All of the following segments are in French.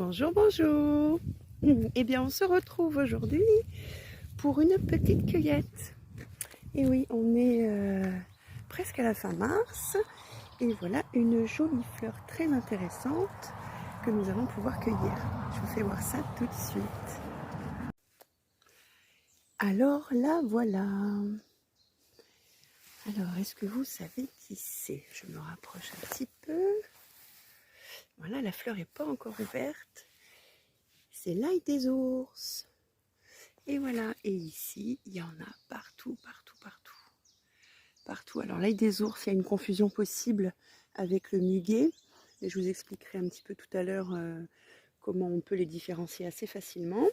Bonjour, bonjour. Eh bien, on se retrouve aujourd'hui pour une petite cueillette. Et oui, on est presque à la fin mars. Et voilà une jolie fleur très intéressante que nous allons pouvoir cueillir. Je vous fais voir ça tout de suite. Alors là, voilà. Alors, est-ce que vous savez qui c'est? Je me rapproche un petit peu. Voilà, la fleur n'est pas encore ouverte. C'est l'ail des ours. Et voilà, et ici, il y en a partout, partout, partout. Partout. Alors l'ail des ours, il y a une confusion possible avec le muguet. Et je vous expliquerai un petit peu tout à l'heure comment on peut les différencier assez facilement.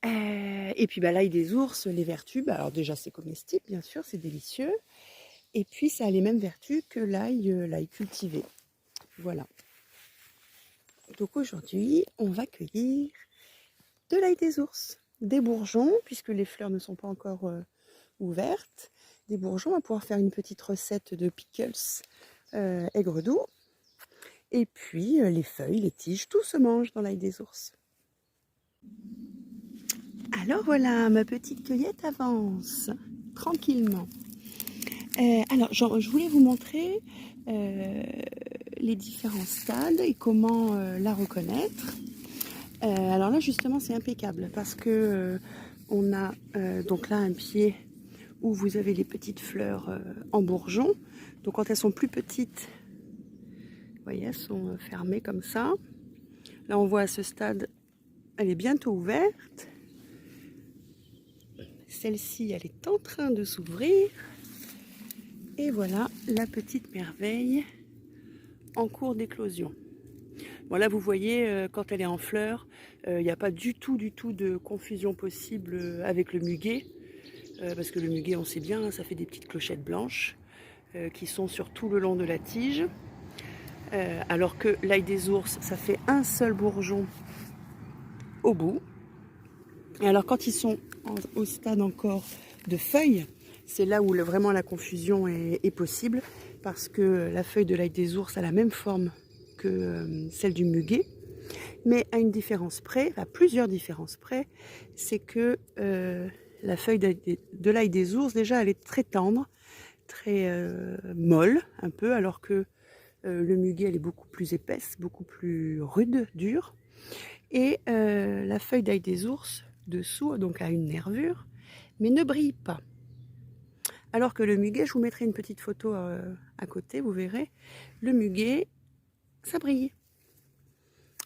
Et puis l'ail des ours, les vertus, alors déjà c'est comestible, bien sûr, c'est délicieux. Et puis ça a les mêmes vertus que l'ail cultivé. Voilà. Donc aujourd'hui, on va cueillir de l'ail des ours. Des bourgeons, puisque les fleurs ne sont pas encore ouvertes. Des bourgeons, on va pouvoir faire une petite recette de pickles aigre doux. Et puis les feuilles, les tiges, tout se mange dans l'ail des ours. Alors voilà, ma petite cueillette avance tranquillement. Alors, je voulais vous montrer les différents stades et comment la reconnaître. Alors là, justement, c'est impeccable parce que on a donc là un pied où vous avez les petites fleurs en bourgeon. Donc quand elles sont plus petites, vous voyez, elles sont fermées comme ça. Là, on voit à ce stade, elle est bientôt ouverte. Celle-ci, elle est en train de s'ouvrir. Et voilà la petite merveille en cours d'éclosion. Bon, là, vous voyez, quand elle est en fleurs, il n'y a pas du tout de confusion possible avec le muguet. Parce que le muguet, on sait bien, hein, ça fait des petites clochettes blanches qui sont sur tout le long de la tige. Alors que l'ail des ours, ça fait un seul bourgeon au bout. Et alors quand ils sont au stade encore de feuilles, c'est là où vraiment la confusion est possible, parce que la feuille de l'ail des ours a la même forme que celle du muguet, mais à une différence près, à plusieurs différences près, c'est que la feuille de l'ail des ours, déjà, elle est très tendre, très molle un peu, alors que le muguet, elle est beaucoup plus épaisse, beaucoup plus rude, dure. Et la feuille d'ail des ours, dessous, donc a une nervure, mais ne brille pas. Alors que le muguet, je vous mettrai une petite photo à côté, vous verrez, le muguet, ça brille.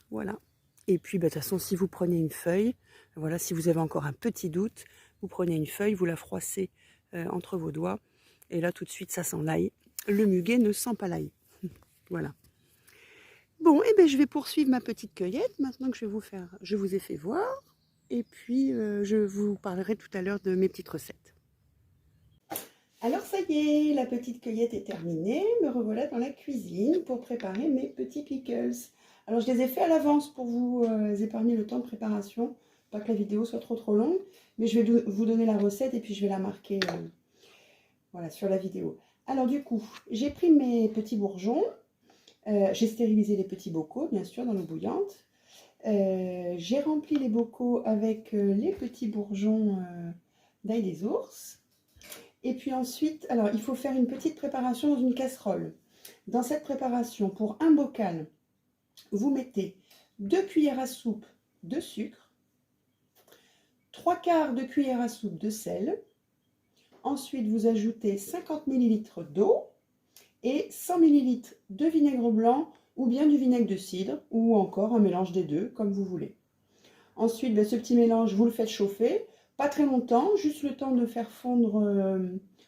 Voilà. Et puis, de toute façon, si vous prenez une feuille, voilà, si vous avez encore un petit doute, vous prenez une feuille, vous la froissez entre vos doigts, et là, tout de suite, ça sent l'ail. Le muguet ne sent pas l'ail. Voilà. Bon, et bien, je vais poursuivre ma petite cueillette, maintenant que je vous ai fait voir, et puis je vous parlerai tout à l'heure de mes petites recettes. Alors ça y est, la petite cueillette est terminée, me revoilà dans la cuisine pour préparer mes petits pickles. Alors je les ai fait à l'avance pour vous épargner le temps de préparation, pas que la vidéo soit trop longue, mais je vais vous donner la recette et puis je vais la marquer voilà, sur la vidéo. Alors du coup, j'ai pris mes petits bourgeons, j'ai stérilisé les petits bocaux, bien sûr, dans l'eau bouillante. J'ai rempli les bocaux avec les petits bourgeons d'ail des ours. Et puis ensuite, alors il faut faire une petite préparation dans une casserole. Dans cette préparation, pour un bocal, vous mettez 2 cuillères à soupe de sucre, 3/4 de cuillère à soupe de sel. Ensuite, vous ajoutez 50 ml d'eau et 100 ml de vinaigre blanc ou bien du vinaigre de cidre ou encore un mélange des deux, comme vous voulez. Ensuite, ce petit mélange, vous le faites chauffer, pas très longtemps, juste le temps de faire fondre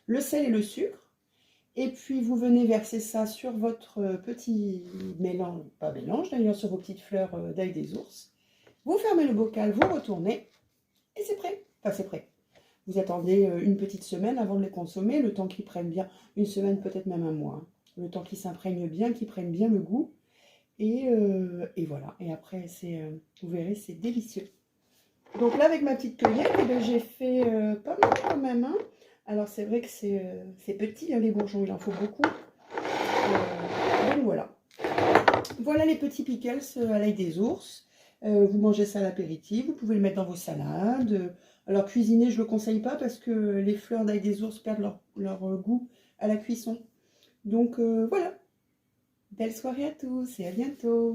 le sel et le sucre. Et puis, vous venez verser ça sur votre petit mélange, pas mélange d'ailleurs, sur vos petites fleurs d'ail des ours. Vous fermez le bocal, vous retournez et c'est prêt. Enfin, c'est prêt. Vous attendez une petite semaine avant de les consommer, le temps qu'ils prennent bien, une semaine, peut-être même un mois. Hein. Le temps qu'ils s'imprègnent bien, qu'ils prennent bien le goût. Et voilà. Et après, vous verrez, c'est délicieux. Donc là, avec ma petite cueillette, j'ai fait pas mal quand même. Hein. Alors, c'est vrai que c'est petit, hein, les bourgeons, il en faut beaucoup. Donc voilà. Voilà les petits pickles à l'ail des ours. Vous mangez ça à l'apéritif, vous pouvez le mettre dans vos salades. Alors cuisiner, je ne le conseille pas parce que les fleurs d'ail des ours perdent leur goût à la cuisson. Donc voilà, belle soirée à tous et à bientôt.